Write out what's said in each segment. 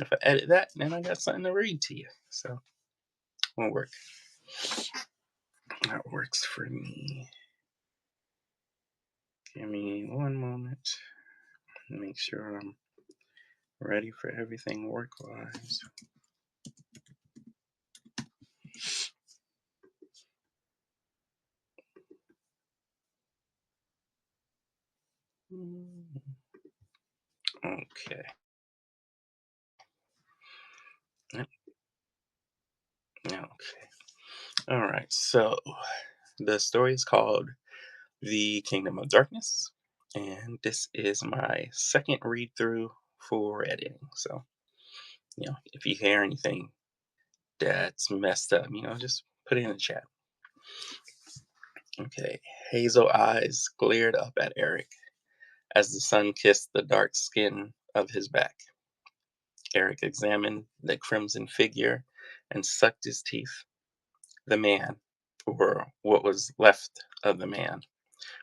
If I edit that, then I got something to read to you. So, won't work. That works for me. Give me one moment. Make sure I'm ready for everything work-wise. Okay. Yep. Okay. All right. So the story is called The Kingdom of Darkness, and this is my second read through for editing. So, if you hear anything that's messed up, just put it in the chat. Okay. Hazel eyes glared up at Eric as the sun kissed the dark skin of his back. Eric examined the crimson figure and sucked his teeth. The man, or what was left of the man,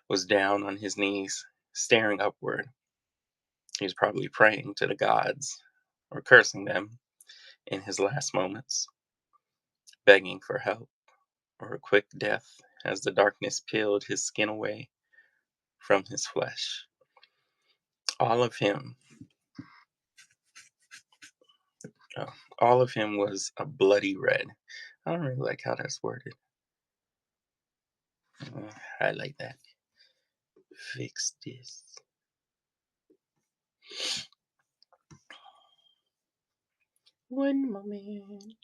was down on his knees, staring upward. He was probably praying to the gods, or cursing them in his last moments, begging for help or a quick death as the darkness peeled his skin away from his flesh. All of him, oh, all of him was a bloody red. I don't really like how that's worded. I like that. Fix this. One moment.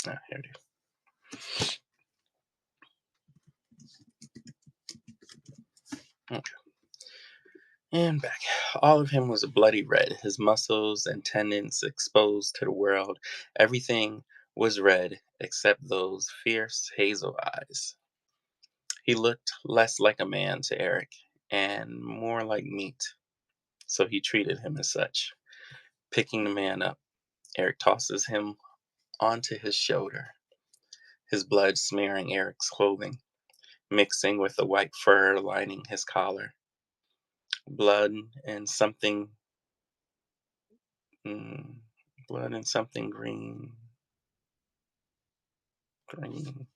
Ah, here it is. Okay. And back. All of him was a bloody red, his muscles and tendons exposed to the world. Everything was red except those fierce hazel eyes. He looked less like a man to Eric and more like meat, so he treated him as such. Picking the man up, Eric tosses him onto his shoulder, his blood smearing Eric's clothing, mixing with the white fur lining his collar. Blood and something, mm, blood and something green. Green.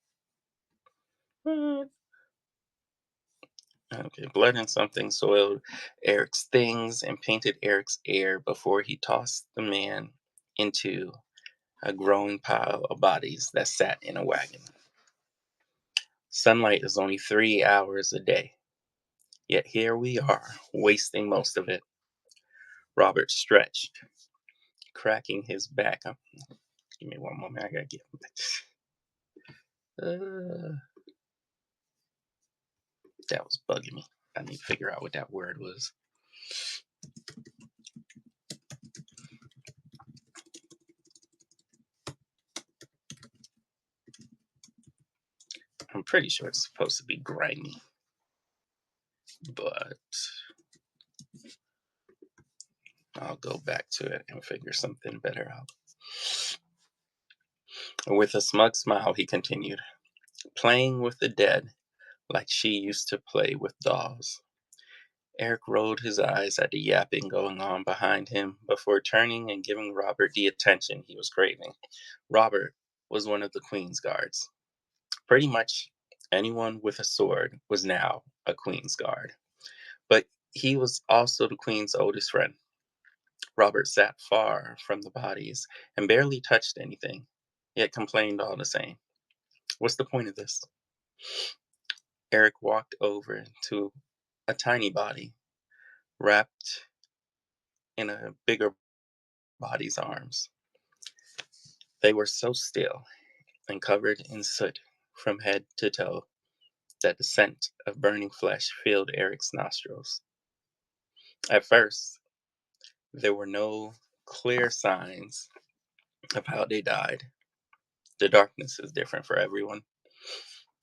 What? Okay, blood and something soiled Eric's things and painted Eric's air before he tossed the man into a growing pile of bodies that sat in a wagon. Sunlight is only 3 hours a day, yet here we are, wasting most of it. Robert stretched, cracking his back. Give me one moment, I gotta get. Uh, that was bugging me. I need to figure out what that word was. I'm pretty sure it's supposed to be grimy, but I'll go back to it and figure something better out. With a smug smile, he continued, playing with the dead like she used to play with dolls. Eric rolled his eyes at the yapping going on behind him before turning and giving Robert the attention he was craving. Robert was one of the Queen's guards. Pretty much anyone with a sword was now a Queen's guard. But he was also the Queen's oldest friend. Robert sat far from the bodies and barely touched anything, yet complained all the same. What's the point of this? Eric walked over to a tiny body, wrapped in a bigger body's arms. They were so still and covered in soot from head to toe that the scent of burning flesh filled Eric's nostrils. At first, there were no clear signs of how they died. The darkness is different for everyone.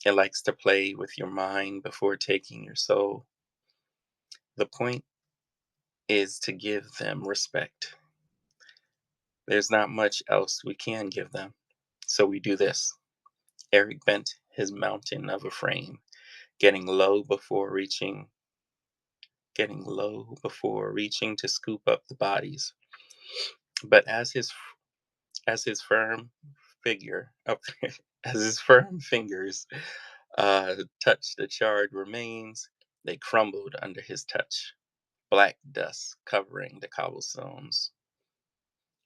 It likes to play with your mind before taking your soul. The point is to give them respect. There's not much else we can give them. So we do this. Eric bent his mountain of a frame, getting low before reaching to scoop up the bodies. But as his firm figure up as his firm fingers touched the charred remains, they crumbled under his touch. Black dust covering the cobblestones.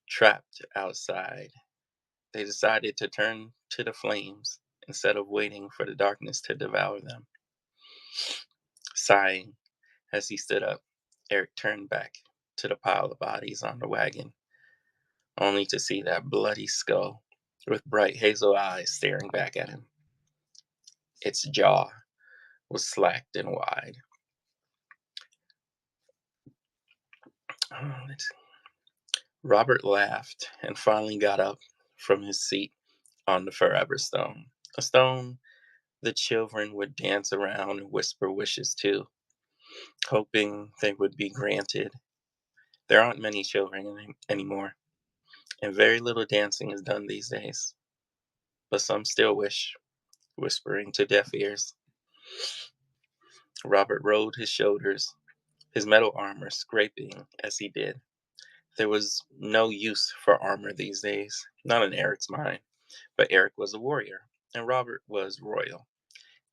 Trapped outside, they decided to turn to the flames instead of waiting for the darkness to devour them. Sighing as he stood up, Eric turned back to the pile of bodies on the wagon, only to see that bloody skull with bright hazel eyes staring back at him. Its jaw was slacked and wide. Oh, Robert laughed and finally got up from his seat on the forever stone. A stone the children would dance around and whisper wishes to, hoping they would be granted. There aren't many children anymore, and very little dancing is done these days. But some still wish, whispering to deaf ears. Robert rolled his shoulders, his metal armor scraping as he did. There was no use for armor these days, not in Eric's mind, but Eric was a warrior, and Robert was royal.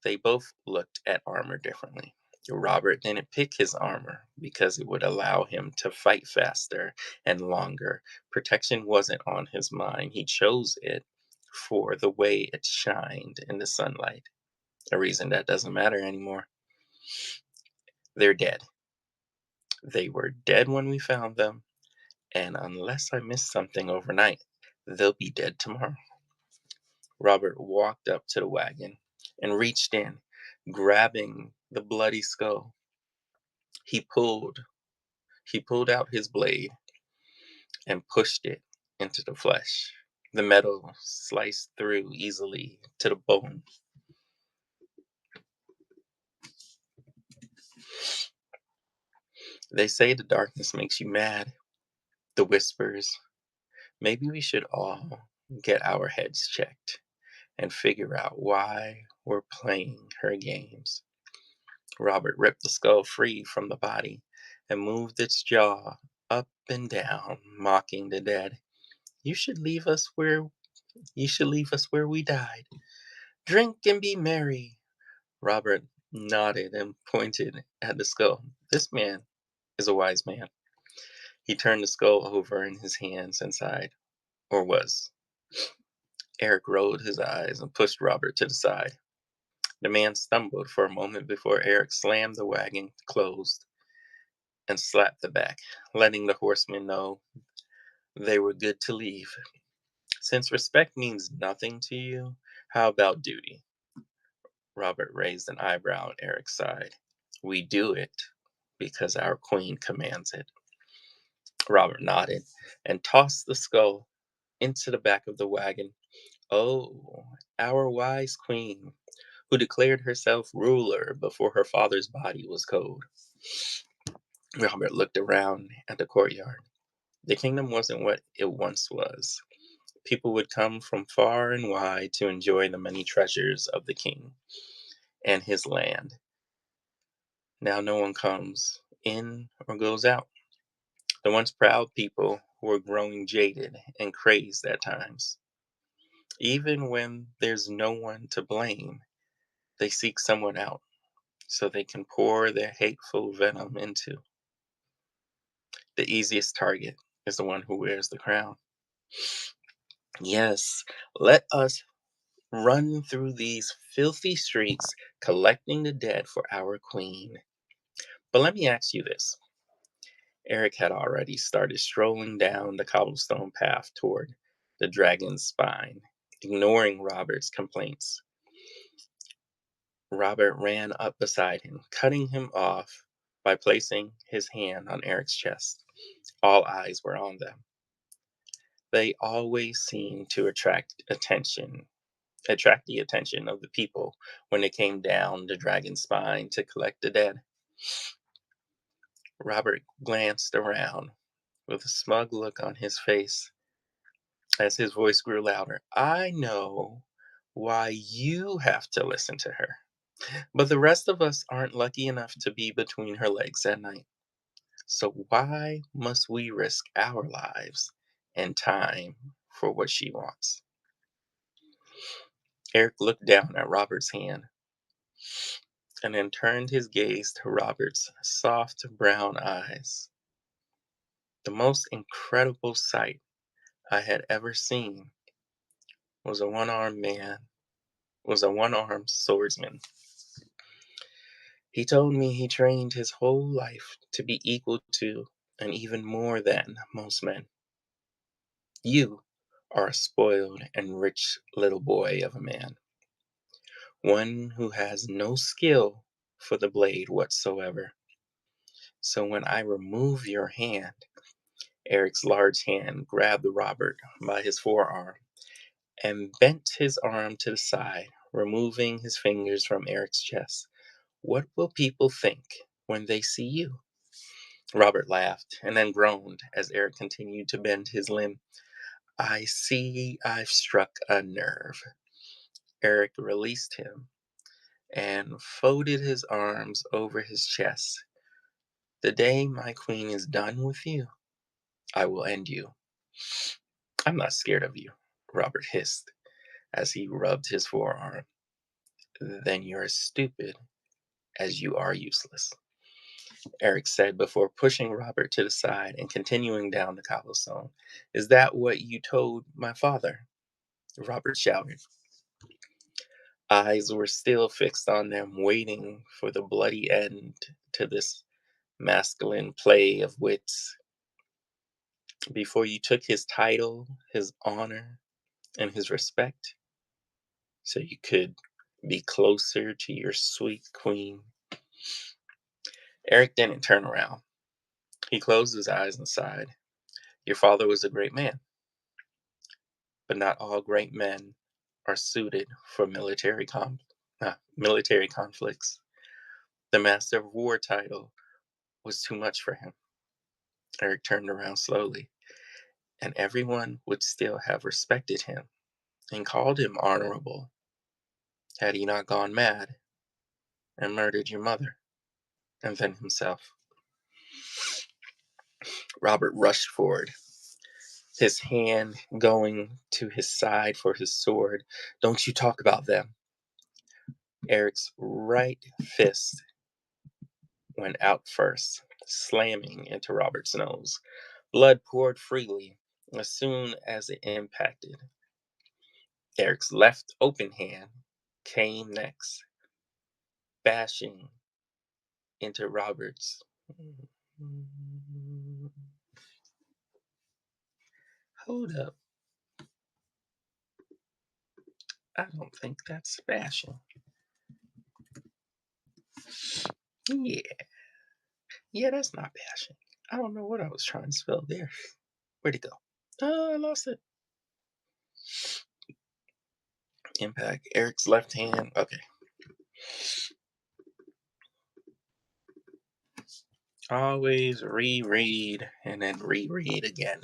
They both looked at armor differently. Robert didn't pick his armor because it would allow him to fight faster and longer. Protection wasn't on his mind. He chose it for the way it shined in the sunlight. A reason that doesn't matter anymore. They're dead. They were dead when we found them, and unless I missed something overnight, they'll be dead tomorrow. Robert walked up to the wagon and reached in, grabbing the bloody skull. He pulled he pulled out his blade and pushed it into the flesh. The metal sliced through easily to the bone. They say the darkness makes you mad. The whispers. Maybe we should all get our heads checked and figure out why we're playing her games. Robert ripped the skull free from the body and moved its jaw up and down, mocking the dead. You should leave us where we died. Drink and be merry. Robert nodded and pointed at the skull. This man is a wise man. He turned the skull over in his hands and sighed. Or was. Eric rolled his eyes and pushed Robert to the side. The man stumbled for a moment before Eric slammed the wagon closed and slapped the back, letting the horsemen know they were good to leave. Since respect means nothing to you, how about duty? Robert raised an eyebrow at Eric's side. We do it because our queen commands it. Robert nodded and tossed the skull into the back of the wagon. Oh, our wise queen, who declared herself ruler before her father's body was cold. Robert looked around at the courtyard. The kingdom wasn't what it once was. People would come from far and wide to enjoy the many treasures of the king and his land. Now no one comes in or goes out. The once proud people were growing jaded and crazed at times. Even when there's no one to blame, they seek someone out so they can pour their hateful venom into. The easiest target is the one who wears the crown. Yes, let us run through these filthy streets collecting the dead for our queen. But let me ask you this. Eric had already started strolling down the cobblestone path toward the dragon's spine, ignoring Robert's complaints. Robert ran up beside him, cutting him off by placing his hand on Eric's chest. All eyes were on them. They always seemed to attract the attention of the people when they came down the dragon's spine to collect the dead. Robert glanced around with a smug look on his face as his voice grew louder. I know why you have to listen to her. But the rest of us aren't lucky enough to be between her legs at night. So why must we risk our lives and time for what she wants? Eric looked down at Robert's hand and then turned his gaze to Robert's soft brown eyes. The most incredible sight I had ever seen was a one-armed swordsman. He told me he trained his whole life to be equal to and even more than most men. You are a spoiled and rich little boy of a man, one who has no skill for the blade whatsoever. So when I remove your hand, Eric's large hand grabbed Robert by his forearm and bent his arm to the side, removing his fingers from Eric's chest. What will people think when they see you? Robert laughed and then groaned as Eric continued to bend his limb. I see I've struck a nerve. Eric released him and folded his arms over his chest. The day my queen is done with you, I will end you. I'm not scared of you, Robert hissed as he rubbed his forearm. Then you're as stupid as you are useless, Eric said before pushing Robert to the side and continuing down the cobblestone. Is that what you told my father? Robert shouted. Eyes were still fixed on them, waiting for the bloody end to this masculine play of wits. Before you took his title, his honor, and his respect, so you could be closer to your sweet queen. Eric didn't turn around. He closed his eyes and sighed. Your father was a great man, but not all great men are suited for military conflicts. The Master of War title was too much for him. Eric turned around slowly, and everyone would still have respected him and called him honorable had he not gone mad and murdered your mother and then himself. Robert rushed forward, his hand going to his side for his sword. Don't you talk about them. Eric's right fist went out first, slamming into Robert's nose. Blood poured freely as soon as it impacted. Eric's left open hand came next, bashing into Robert's. Hold up. I don't think that's bashing. Yeah. Yeah, that's not bashing. I don't know what I was trying to spell there. Where'd it go? I lost it. Impact. Eric's left hand. Okay. Always reread and then reread again.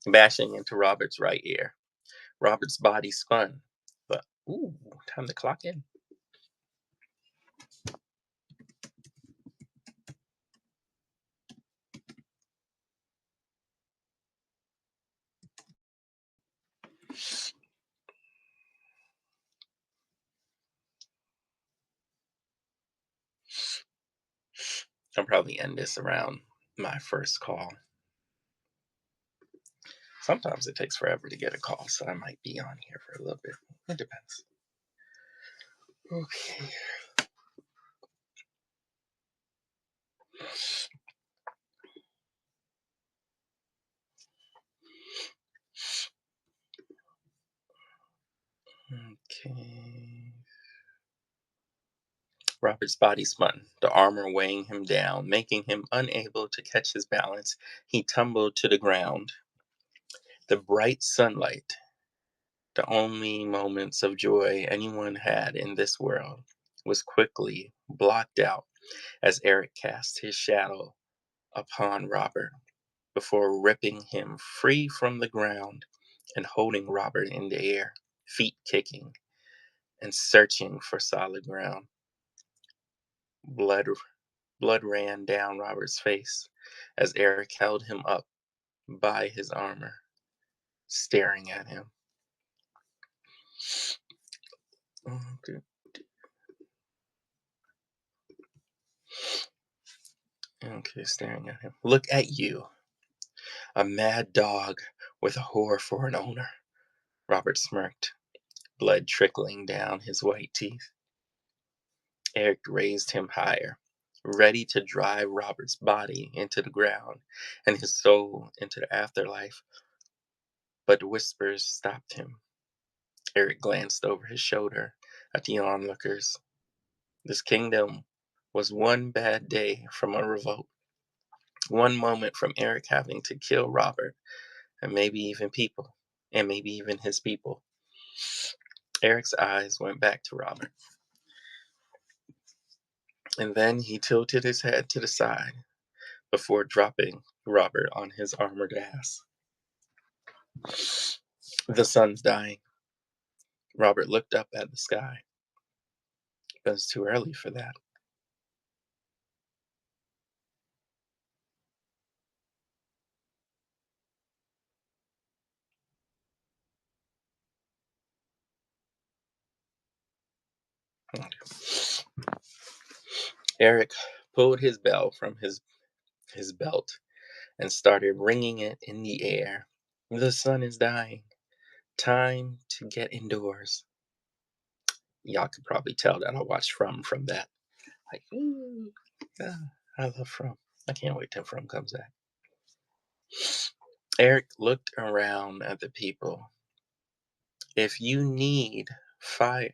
Bashing into Robert's right ear. Robert's body spun. But, ooh, time to clock in. I'll probably end this around my first call. Sometimes it takes forever to get a call, so I might be on here for a little bit. It depends. Okay. Okay. Robert's body spun, the armor weighing him down, making him unable to catch his balance. He tumbled to the ground. The bright sunlight, the only moments of joy anyone had in this world, was quickly blocked out as Eric cast his shadow upon Robert before ripping him free from the ground and holding Robert in the air, feet kicking and searching for solid ground. Blood, blood ran down Robert's face as Eric held him up by his armor, staring at him. Okay, staring at him. Look at you, a mad dog with a whore for an owner. Robert smirked, blood trickling down his white teeth. Eric raised him higher, ready to drive Robert's body into the ground and his soul into the afterlife. But the whispers stopped him. Eric glanced over his shoulder at the onlookers. This kingdom was one bad day from a revolt, one moment from Eric having to kill Robert, and maybe even his people. Eric's eyes went back to Robert, and then he tilted his head to the side before dropping Robert on his armored ass. The sun's dying. Robert looked up at the sky, but it's too early for that. Eric pulled his bell from his belt and started ringing it in the air. The sun is dying. Time to get indoors. Y'all could probably tell that I watched from that. Like, ooh, yeah, I love From. I can't wait till From comes back. Eric looked around at the people. If you need fire,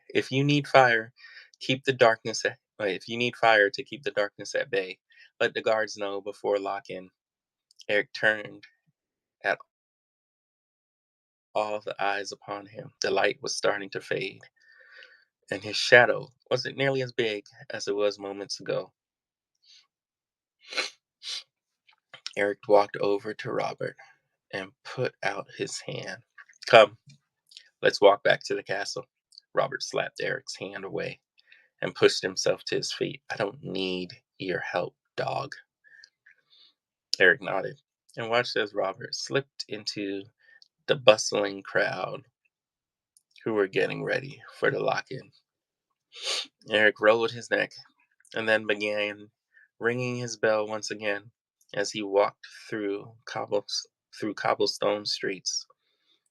keep the darkness at if you need fire to keep the darkness at bay, let the guards know before lock-in. Eric turned at all the eyes upon him. The light was starting to fade, and his shadow wasn't nearly as big as it was moments ago. Eric walked over to Robert and put out his hand. Come, let's walk back to the castle. Robert slapped Eric's hand away and pushed himself to his feet. I don't need your help, dog. Eric nodded and watched as Robert slipped into the bustling crowd who were getting ready for the lock in. Eric rolled his neck and then began ringing his bell once again as he walked through cobblestone streets.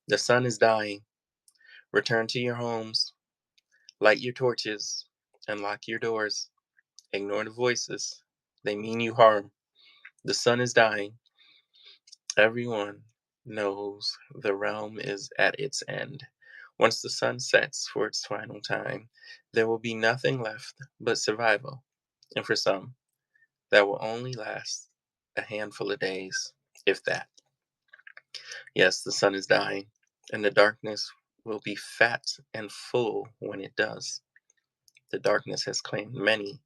The sun is dying. Return to your homes, light your torches, and lock your doors. Ignore the voices. They mean you harm. The sun is dying. Everyone knows the realm is at its end. Once the sun sets for its final time, there will be nothing left but survival. And for some, that will only last a handful of days, if that. Yes, the sun is dying, and the darkness will be fat and full when it does. The darkness has claimed many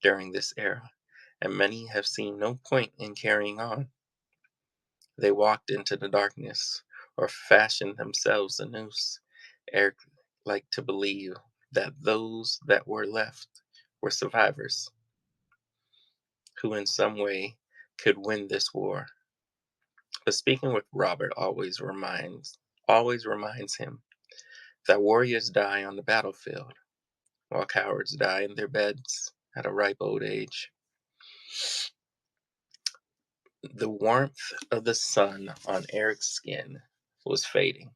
during this era, and many have seen no point in carrying on. They walked into the darkness or fashioned themselves a noose. Eric liked to believe that those that were left were survivors who in some way could win this war. But speaking with Robert always reminds him that warriors die on the battlefield, while cowards die in their beds at a ripe old age. The warmth of the sun on Eric's skin was fading.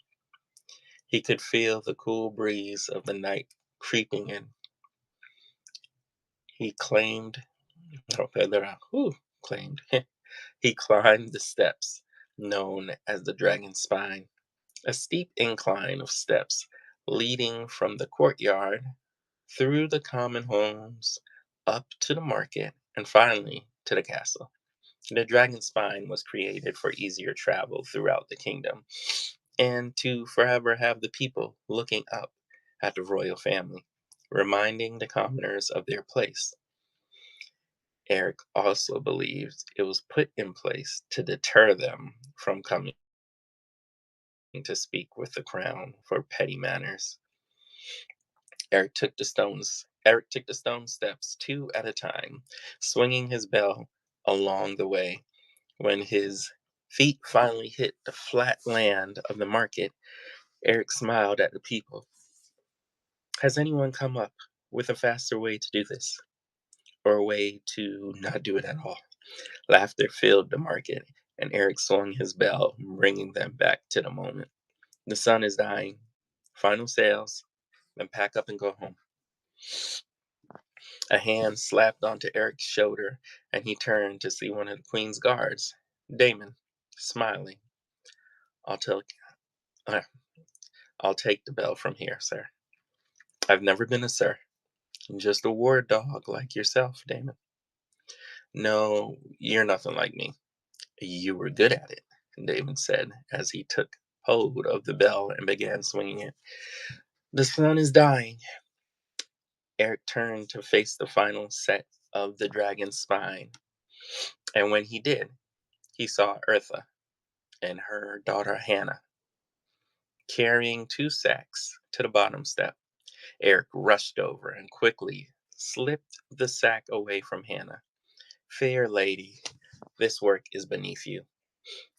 He could feel the cool breeze of the night creeping in. He claimed, okay, claimed. He climbed the steps known as the Dragon Spine, a steep incline of steps leading from the courtyard through the common homes up to the market and finally to the castle. The Dragon Spine was created for easier travel throughout the kingdom and to forever have the people looking up at the royal family, reminding the commoners of their place. Eric also believed it was put in place to deter them from coming to speak with the crown for petty manners. Eric took the stone steps two at a time, swinging his bell along the way. When his feet finally hit the flat land of the market, Eric smiled at the people. Has anyone come up with a faster way to do this? Or a way to not do it at all? Laughter filled the market, and Eric swung his bell, bringing them back to the moment. The sun is dying. Final sales, then pack up and go home. A hand slapped onto Eric's shoulder, and he turned to see one of the Queen's guards, Damon, smiling. I'll tell, uh, I'll take the bell from here, sir. I've never been a sir, just a war dog like yourself, Damon. No, you're nothing like me. You were good at it, Damon said as he took hold of the bell and began swinging it. The sun is dying. Eric turned to face the final set of the dragon's spine, and when he did, he saw Eartha and her daughter Hannah carrying two sacks to the bottom step. Eric rushed over and quickly slipped the sack away from Hannah. Fair lady, this work is beneath you.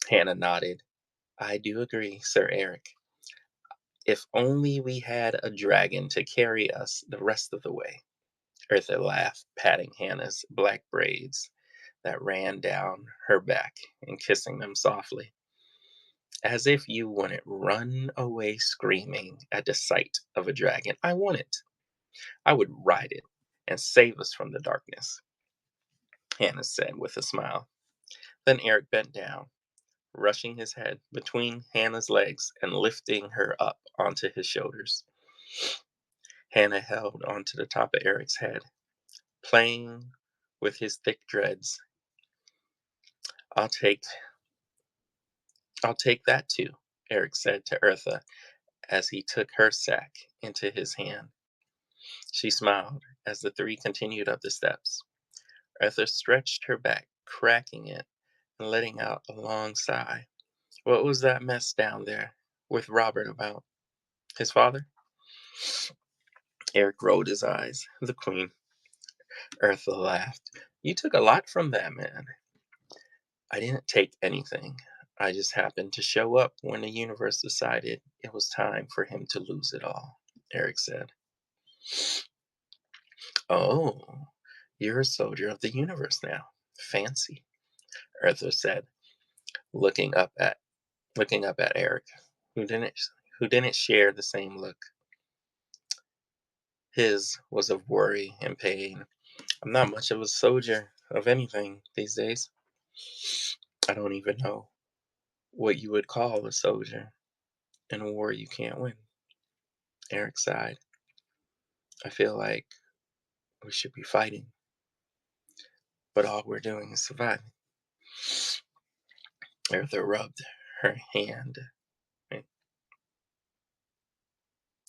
Hannah nodded. I do agree, Sir Eric. If only we had a dragon to carry us the rest of the way. Eartha laughed, patting Hannah's black braids that ran down her back and kissing them softly. As if you wouldn't run away screaming at the sight of a dragon. I wouldn't. I would ride it and save us from the darkness, Hannah said with a smile. Then Eric bent down, rushing his head between Hannah's legs and lifting her up onto his shoulders. Hannah held onto the top of Eric's head, playing with his thick dreads. I'll take I'll take that too, Eric said to Eartha as he took her sack into his hand. She smiled as the three continued up the steps. Eartha stretched her back, cracking it and letting out a long sigh. What was that mess down there with Robert about? His father? Eric rolled his eyes. The Queen. Eartha laughed. You took a lot from that man. I didn't take anything. I just happened to show up when the universe decided it was time for him to lose it all, Eric said. Oh, you're a soldier of the universe now. Fancy, Eartha said, looking up at Eric, who didn't share the same look. His was of worry and pain. I'm not much of a soldier of anything these days. I don't even know what you would call a soldier in a war you can't win. Eric sighed. I feel like we should be fighting, but all we're doing is surviving. Eartha rubbed her hand.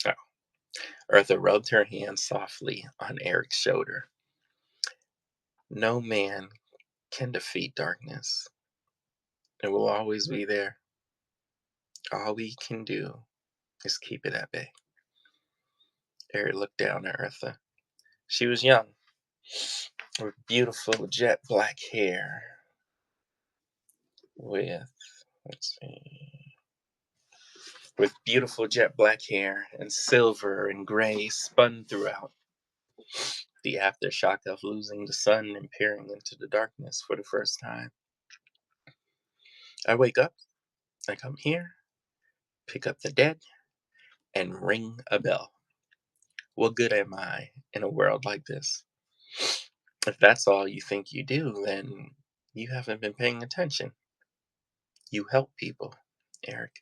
Oh. Eartha rubbed her hand softly on Eric's shoulder. No man can defeat darkness. It will always be there. All we can do is keep it at bay. Eric looked down at Eartha. She was young, with beautiful jet black hair, with let's see, with beautiful jet black hair and silver and gray spun throughout. The aftershock of losing the sun and peering into the darkness for the first time. I wake up, I come here, pick up the dead, and ring a bell. What good am I in a world like this? If that's all you think you do, then you haven't been paying attention. You help people, Eric.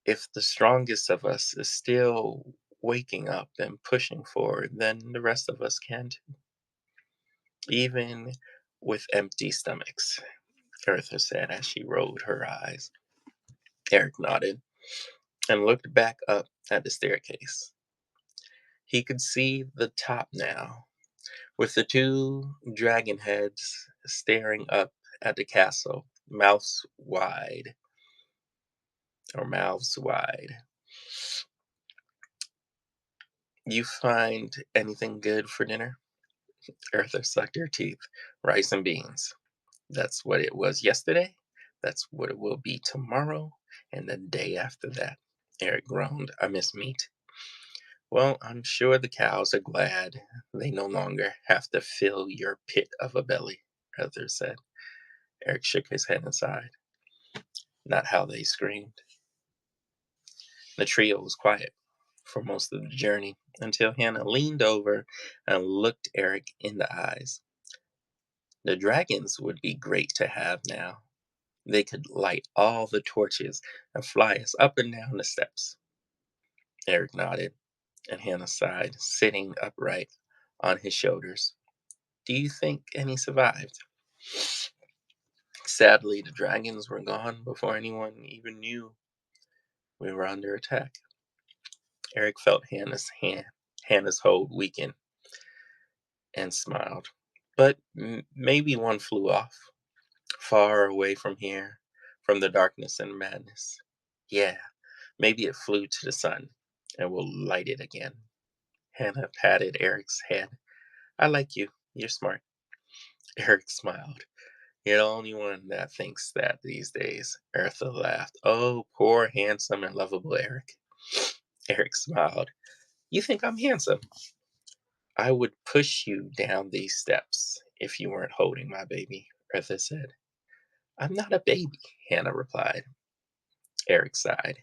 If the strongest of us is still waking up and pushing forward, then the rest of us can too. Even with empty stomachs, Eartha said as she rolled her eyes. Eric nodded and looked back up at the staircase. He could see the top now, with the two dragon heads staring up at the castle, mouths wide. our mouths wide. You find anything good for dinner? Eartha sucked her teeth. Rice and beans. That's what it was yesterday. That's what it will be tomorrow and the day after that. Eric groaned. I miss meat. Well, I'm sure the cows are glad they no longer have to fill your pit of a belly, Eartha said. Eric shook his head and sighed. Not how they screamed. The trio was quiet for most of the journey until Hannah leaned over and looked Eric in the eyes. The dragons would be great to have now. They could light all the torches and fly us up and down the steps. Eric nodded, and Hannah sighed, sitting upright on his shoulders. Do you think any survived? Sadly, the dragons were gone before anyone even knew we were under attack. Eric felt Hannah's hold weaken, and smiled. But maybe one flew off, far away from here, from the darkness and madness. Yeah, maybe it flew to the sun and will light it again. Hannah patted Eric's head. I like you. You're smart. Eric smiled. You're the only one that thinks that these days. Eartha laughed. Oh, poor, handsome, and lovable Eric. Eric smiled. You think I'm handsome? I would push you down these steps if you weren't holding my baby, Eartha said. I'm not a baby, Hannah replied. Eric sighed.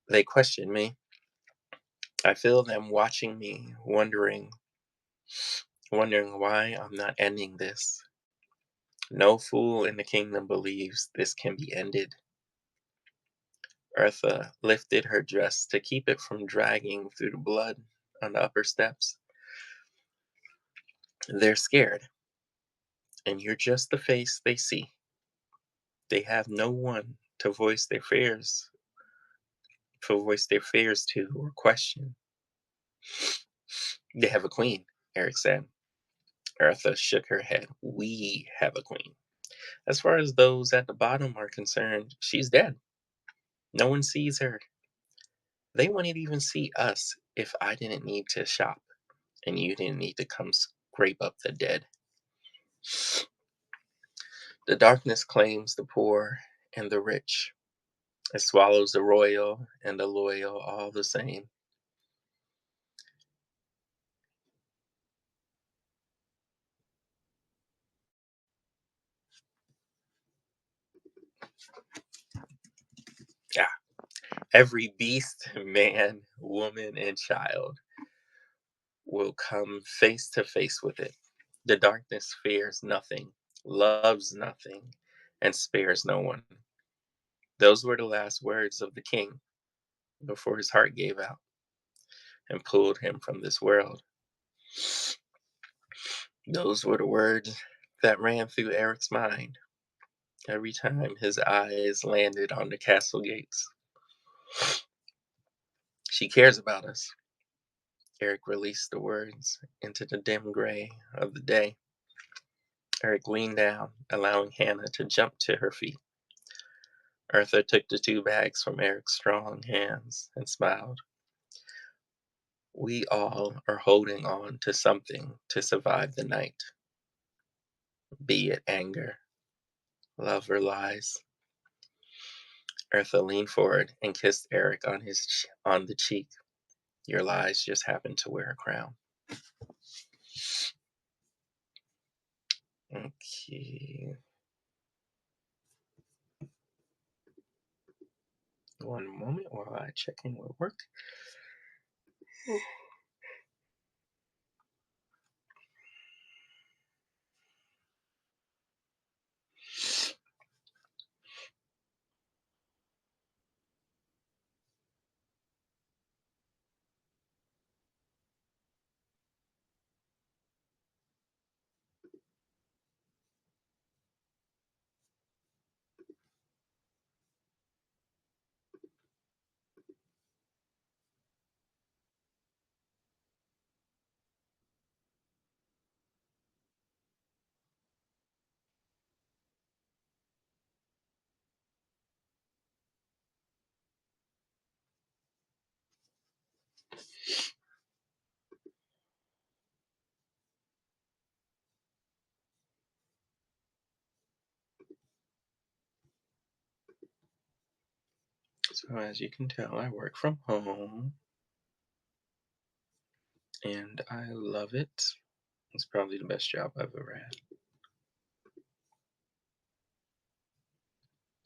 They questioned me. I feel them watching me, wondering why I'm not ending this. No fool in the kingdom believes this can be ended. Eartha lifted her dress to keep it from dragging through the blood on the upper steps. They're scared, and you're just the face they see. They have no one to voice their fears to or question. They have a queen, Eric said. Eartha shook her head. We have a queen. As far as those at the bottom are concerned, she's dead. No one sees her. They wouldn't even see us if I didn't need to shop and you didn't need to come scrape up the dead. The darkness claims the poor and the rich. It swallows the royal and the loyal all the same. Yeah. Every beast, man, woman, and child will come face to face with it. The darkness fears nothing, loves nothing, and spares no one. Those were the last words of the king before his heart gave out and pulled him from this world. Those were the words that ran through Eric's mind every time his eyes landed on the castle gates. She cares about us. Eric released the words into the dim gray of the day. Eric leaned down, allowing Hannah to jump to her feet. Eartha took the two bags from Eric's strong hands and smiled. We all are holding on to something to survive the night, be it anger, love, or lies. Eartha leaned forward and kissed Eric on the cheek. Your lies just happen to wear a crown. Okay. One moment while I check in with work. So, as you can tell, I work from home and I love it. It's probably the best job I've ever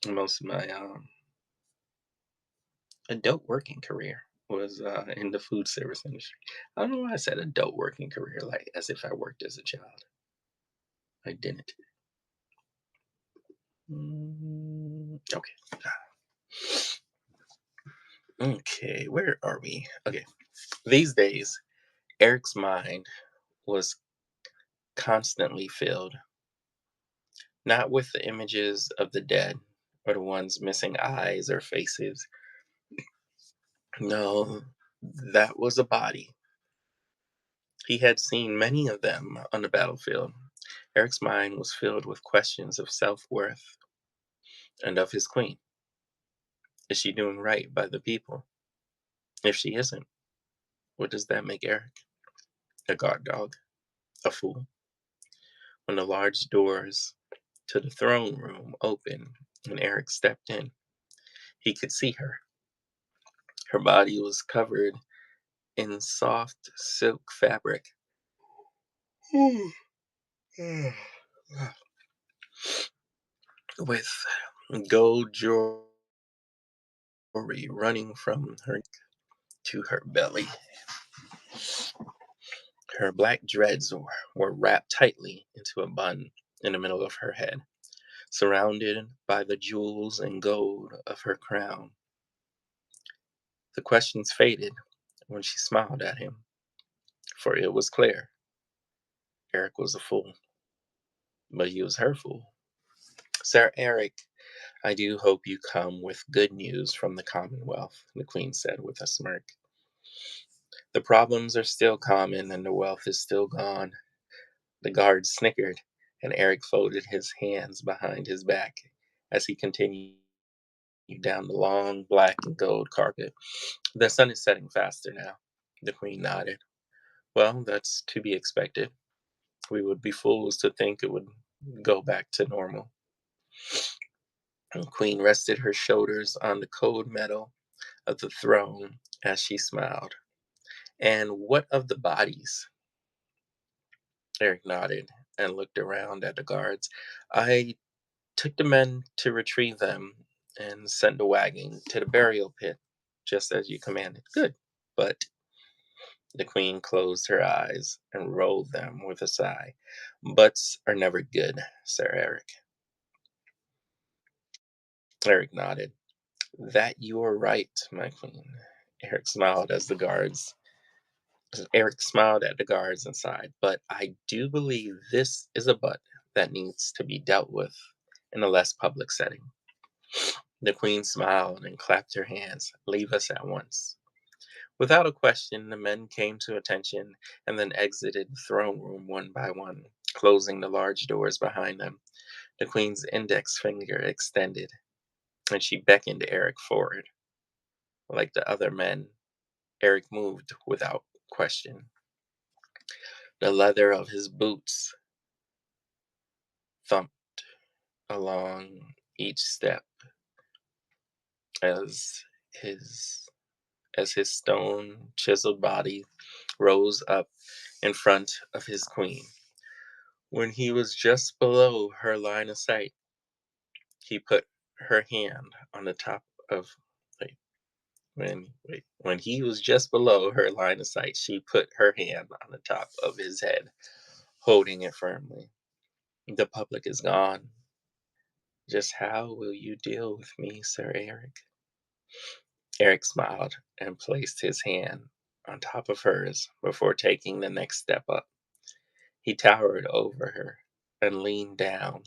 had. Most of my adult working career was in the food service industry. I don't know why I said adult working career, like as if I worked as a child. I didn't. Okay. Okay, where are we? Okay. These days, Eric's mind was constantly filled not with the images of the dead or the ones missing eyes or faces. No, that was a body. He had seen many of them on the battlefield. Eric's mind was filled with questions of self worth and of his queen. Is she doing right by the people? If she isn't, what does that make Eric? A guard dog? A fool? When the large doors to the throne room opened and Eric stepped in, he could see her. Her body was covered in soft silk fabric with gold jewelry running from her neck to her belly. Her black dreads were wrapped tightly into a bun in the middle of her head, surrounded by the jewels and gold of her crown. The questions faded when she smiled at him, for it was clear Eric was a fool, but he was her fool. Sir Eric, I do hope you come with good news from the Commonwealth, the Queen said with a smirk. The problems are still common and the wealth is still gone. The guard snickered, and Eric folded his hands behind his back as he continued down the long black and gold carpet. The sun is setting faster now. The Queen nodded. Well, that's to be expected. We would be fools to think it would go back to normal. The Queen rested her shoulders on the cold metal of the throne as she smiled. And what of the bodies? Eric nodded and looked around at the guards. I took the men to retrieve them and sent the wagon to the burial pit, just as you commanded. Good. But the Queen closed her eyes and rolled them with a sigh. Buts are never good, Sir Eric. Eric nodded. That you are right, my queen. Eric smiled as the guards Eric smiled at the guards and sighed. But I do believe this is a butt that needs to be dealt with in a less public setting. The queen smiled and clapped her hands. Leave us at once. Without a question, the men came to attention and then exited the throne room one by one, closing the large doors behind them. The queen's index finger extended, and she beckoned Eric forward. Like the other men, Eric moved without question. The leather of his boots thumped along each step as his his stone chiseled body rose up in front of his queen. When he was just below her line of sight, he put her hand on the top of wait, when he was just below her line of sight, she put her hand on the top of his head, holding it firmly. The public is gone. Just how will you deal with me, Sir Eric? Eric smiled and placed his hand on top of hers before taking the next step up. He towered over her and leaned down,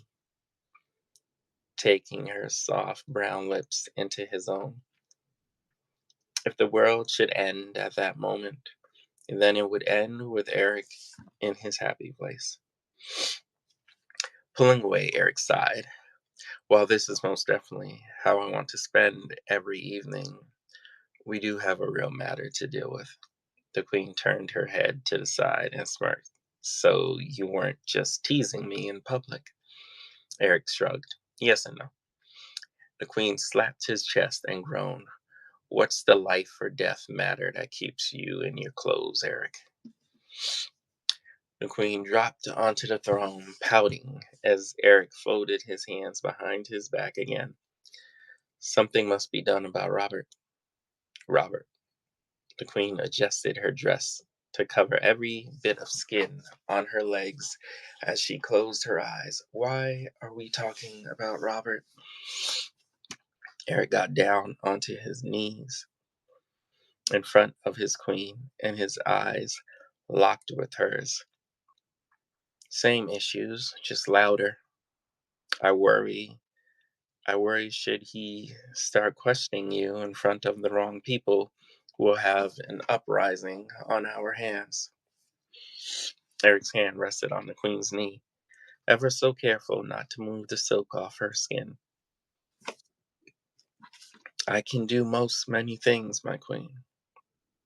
taking her soft brown lips into his own. If the world should end at that moment, then it would end with Eric in his happy place. Pulling away, Eric sighed. While this is most definitely how I want to spend every evening, we do have a real matter to deal with. The queen turned her head to the side and smirked. So you weren't just teasing me in public? Eric shrugged. Yes and no. The queen slapped his chest and groaned. What's the life or death matter that keeps you in your clothes, Eric? The queen dropped onto the throne, pouting as Eric folded his hands behind his back again. Something must be done about Robert. Robert. The queen adjusted her dress to cover every bit of skin on her legs as she closed her eyes. Why are we talking about Robert? Eric got down onto his knees in front of his queen, and his eyes locked with hers. Same issues, just louder. I worry. I worry should he start questioning you in front of the wrong people, we'll have an uprising on our hands. Eric's hand rested on the queen's knee, ever so careful not to move the silk off her skin. I can do most many things, my queen,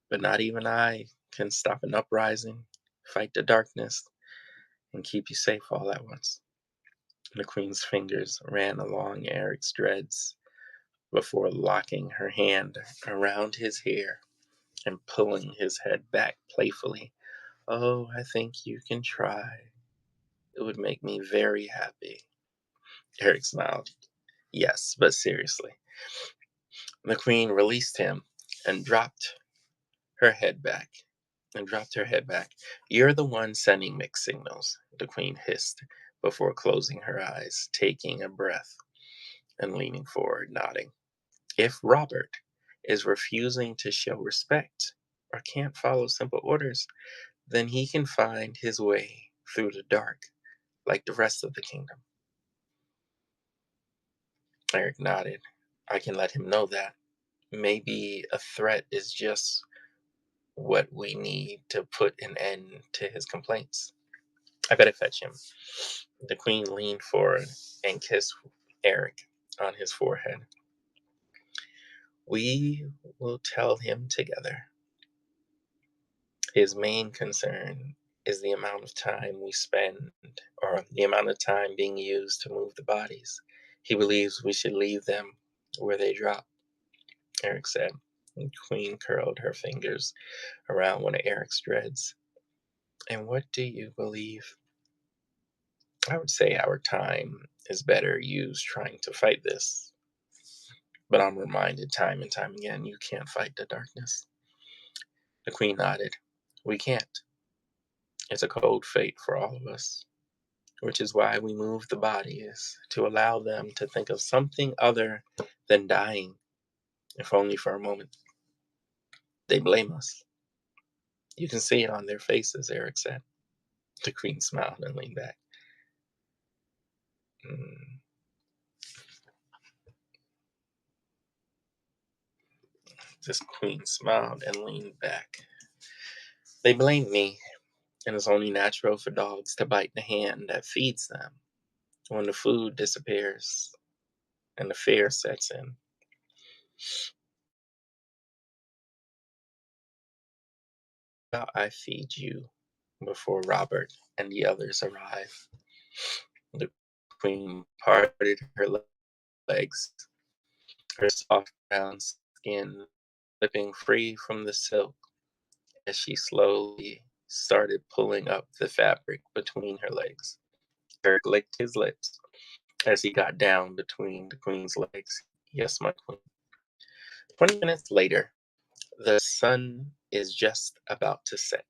but not even I can stop an uprising, fight the darkness, and keep you safe all at once. The queen's fingers ran along Eric's dreads before locking her hand around his hair and pulling his head back playfully. Oh, I think you can try. It would make me very happy. Eric smiled. Yes, but seriously. The queen released him and her head back dropped her head back. You're the one sending mixed signals, the queen hissed before closing her eyes, taking a breath and leaning forward, nodding. If Robert is refusing to show respect or can't follow simple orders, then he can find his way through the dark like the rest of the kingdom. Eric nodded. I can let him know that. Maybe a threat is just what we need to put an end to his complaints. I better fetch him. The queen leaned forward and kissed Eric on his forehead. We will tell him together. His main concern is the amount of time we spend, or the amount of time being used to move the bodies. He believes we should leave them where they drop, Eric said. The queen curled her fingers around one of Eric's dreads. And what do you believe? I would say our time is better used trying to fight this. But I'm reminded time and time again you can't fight the darkness. The queen nodded. We can't. It's a cold fate for all of us, which is why we move the bodies to allow them to think of something other than dying, if only for a moment. They blame us. You can see it on their faces, Eric said. The queen smiled and leaned back. Mm. This queen smiled and leaned back. They blame me, and it's only natural for dogs to bite the hand that feeds them when the food disappears and the fear sets in. I feed you before Robert and the others arrive. The queen parted her legs, her soft brown skin slipping free from the silk as she slowly started pulling up the fabric between her legs. Eric licked his lips as he got down between the queen's legs. Yes, my queen. 20 minutes later, the sun is just about to set.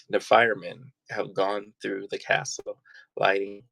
The firemen have gone through the castle, lighting